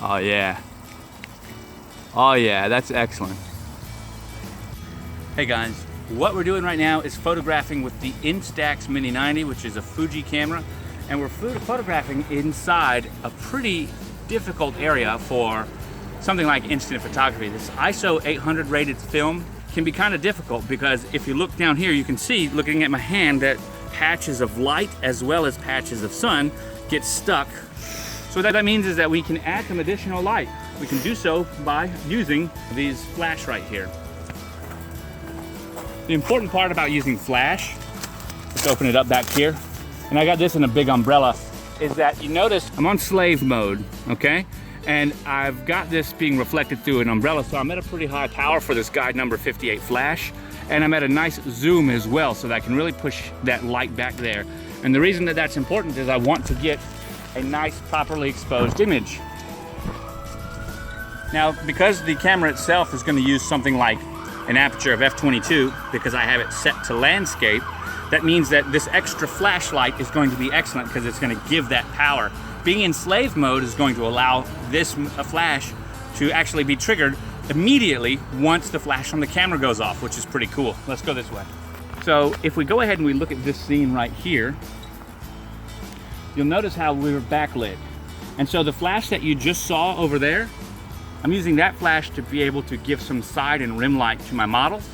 Oh yeah. Oh yeah, that's excellent. Hey guys, what we're doing right now is photographing with the Instax Mini 90, which is a Fuji camera, and we're photographing inside a pretty difficult area for something like instant photography. This ISO 800 rated film can be kind of difficult because if you look down here, you can see, looking at my hand, that patches of light as well as patches of sun get stuck. So what that means is that we can add some additional light. We can do so by using these flash right here. The important part about using flash, let's open it up back here, and I got this in a big umbrella, is that you notice I'm on slave mode, okay? And I've got this being reflected through an umbrella, so I'm at a pretty high power for this guide number 58 flash, and I'm at a nice zoom as well, so that I can really push that light back there. And the reason that that's important is I want to get a nice, properly exposed image. Now, because the camera itself is going to use something like an aperture of f/22, because I have it set to landscape, that means that this extra flashlight is going to be excellent because it's going to give that power. Being in slave mode is going to allow this flash to actually be triggered immediately once the flash on the camera goes off, which is pretty cool. Let's go this way. So if we go ahead and we look at this scene right here, you'll notice how we were backlit. And so the flash that you just saw over there, I'm using that flash to be able to give some side and rim light to my models.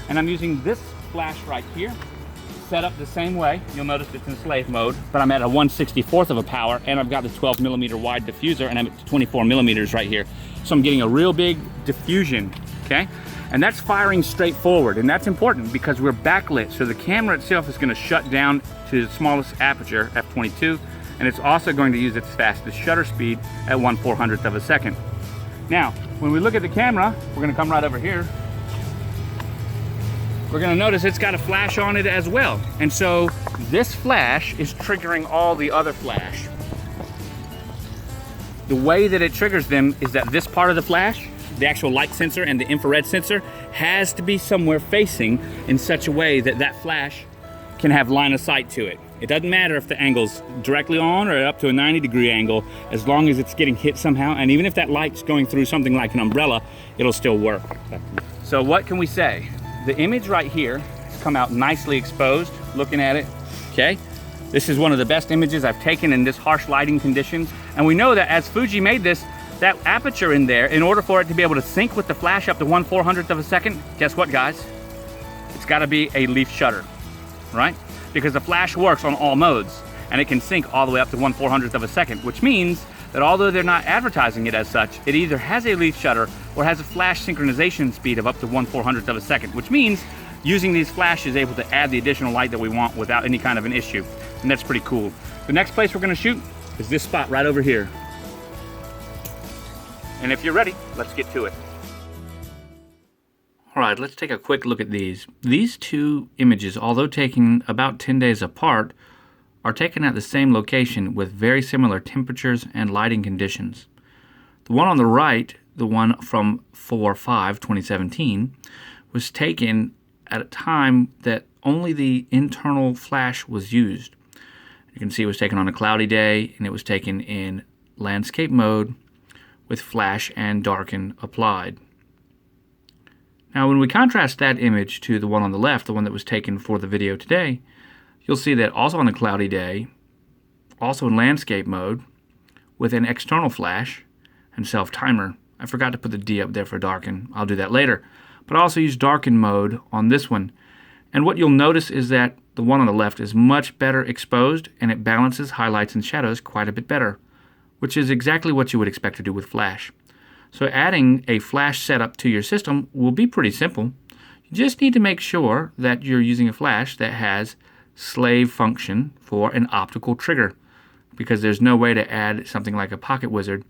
And I'm using this flash right here, set up the same way. You'll notice it's in slave mode, but I'm at a 1/64th of a power, and I've got the 12mm wide diffuser, and I'm at 24mm right here. So I'm getting a real big diffusion, okay? And that's firing straight forward, and that's important because we're backlit, so the camera itself is gonna shut down to the smallest aperture, f/22, and it's also going to use its fastest shutter speed at 1/400th of a second. Now, when we look at the camera, we're gonna come right over here, we're gonna notice it's got a flash on it as well. And so this flash is triggering all the other flash. The way that it triggers them is that this part of the flash, the actual light sensor and the infrared sensor, has to be somewhere facing in such a way that that flash can have line of sight to it. It doesn't matter if the angle's directly on or up to a 90-degree angle, as long as it's getting hit somehow, and even if that light's going through something like an umbrella, it'll still work. So what can we say? The image right here has come out nicely exposed, looking at it, okay? This is one of the best images I've taken in this harsh lighting conditions, and we know that as Fuji made this, that aperture in there, in order for it to be able to sync with the flash up to 1/400th of a second, guess what, guys? It's gotta be a leaf shutter, right? Because the flash works on all modes, and it can sync all the way up to 1/400th of a second, which means that although they're not advertising it as such, it either has a leaf shutter or has a flash synchronization speed of up to 1/400th of a second, which means using these flashes is able to add the additional light that we want without any kind of an issue. And that's pretty cool. The next place we're gonna shoot is this spot right over here. And if you're ready, let's get to it. All right, let's take a quick look at these. These two images, although taken about 10 days apart, are taken at the same location with very similar temperatures and lighting conditions. The one on the right, the one from 4/5/2017, was taken at a time that only the internal flash was used. You can see it was taken on a cloudy day, and it was taken in landscape mode with flash and darken applied. Now when we contrast that image to the one on the left, the one that was taken for the video today, you'll see that also on a cloudy day, also in landscape mode, with an external flash and self-timer. I forgot to put the D up there for darken. I'll do that later. But I also use darken mode on this one. And what you'll notice is that the one on the left is much better exposed, and it balances highlights and shadows quite a bit better, which is exactly what you would expect to do with flash. So adding a flash setup to your system will be pretty simple. You just need to make sure that you're using a flash that has slave function for an optical trigger, because there's no way to add something like a pocket wizard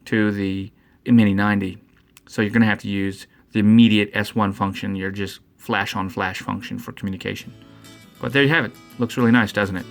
to the Mini 90. So you're going to have to use the immediate S1 function, your just flash on flash function for communication. But there you have it. Looks really nice, doesn't it?